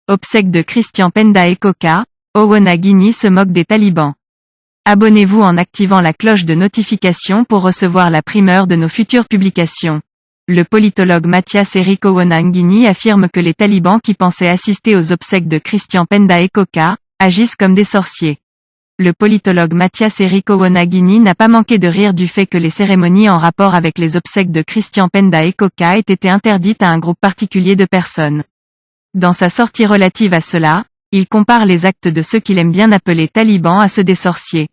Obsèques de Christian Penda et Coca, Oona Guinea se moque des talibans. Abonnez-vous en activant la cloche de notification pour recevoir la primeur de nos futures publications. Le politologue Mathias Eric Oona Guinea affirme que les talibans qui pensaient assister aux obsèques de Christian Penda et Coca, agissent comme des sorciers. Le politologue Mathias Eric Oona Guinea n'a pas manqué de rire du fait que les cérémonies en rapport avec les obsèques de Christian Penda et Coca aient été interdites à un groupe particulier de personnes. Dans sa sortie relative à cela, il compare les actes de ceux qu'il aime bien appeler talibans à ceux des sorciers.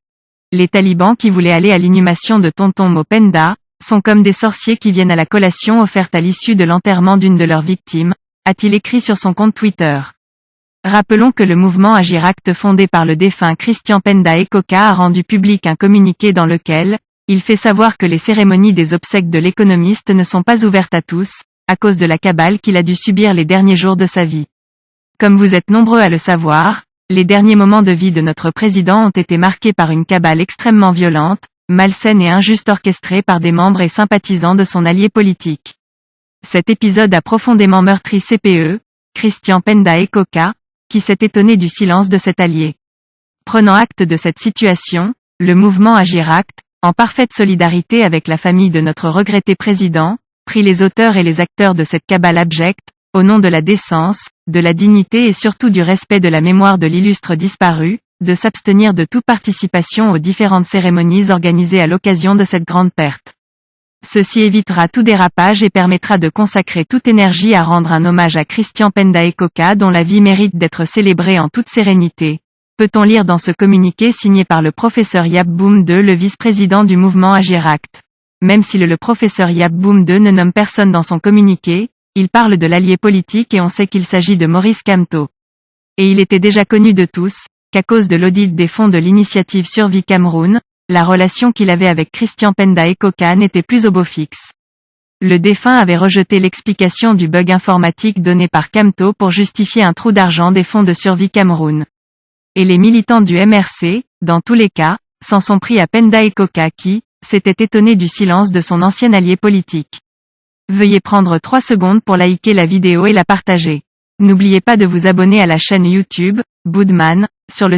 Les talibans qui voulaient aller à l'inhumation de Tonton Mo Penda, sont comme des sorciers qui viennent à la collation offerte à l'issue de l'enterrement d'une de leurs victimes, a-t-il écrit sur son compte Twitter. Rappelons que le mouvement Agir Act fondé par le défunt Christian Penda et Coca a rendu public un communiqué dans lequel, il fait savoir que les cérémonies des obsèques de l'économiste ne sont pas ouvertes à tous, à cause de la cabale qu'il a dû subir les derniers jours de sa vie. Comme vous êtes nombreux à le savoir, les derniers moments de vie de notre président ont été marqués par une cabale extrêmement violente, malsaine et injuste orchestrée par des membres et sympathisants de son allié politique. Cet épisode a profondément meurtri CPE, Christian Penda et Coca, qui s'est étonné du silence de cet allié. Prenant acte de cette situation, le mouvement Agir Act, en parfaite solidarité avec la famille de notre regretté président, prie les auteurs et les acteurs de cette cabale abjecte, au nom de la décence, de la dignité et surtout du respect de la mémoire de l'illustre disparu, de s'abstenir de toute participation aux différentes cérémonies organisées à l'occasion de cette grande perte. Ceci évitera tout dérapage et permettra de consacrer toute énergie à rendre un hommage à Christian Penda et Coca dont la vie mérite d'être célébrée en toute sérénité. Peut-on lire dans ce communiqué signé par le professeur Yap Boum II, le vice-président du mouvement Agir Act. Même si le professeur Yap Boum II ne nomme personne dans son communiqué, il parle de l'allié politique et on sait qu'il s'agit de Maurice Kamto. Et il était déjà connu de tous, qu'à cause de l'audit des fonds de l'initiative Survie Cameroun, la relation qu'il avait avec Christian Penda et Coca n'était plus au beau fixe. Le défunt avait rejeté l'explication du bug informatique donné par Kamto pour justifier un trou d'argent des fonds de Survie Cameroun. Et les militants du MRC, dans tous les cas, s'en sont pris à Penda et Coca qui, s'étaient étonnés du silence de son ancien allié politique. Veuillez prendre 3 secondes pour liker la vidéo et la partager. N'oubliez pas de vous abonner à la chaîne YouTube, Boudman, sur le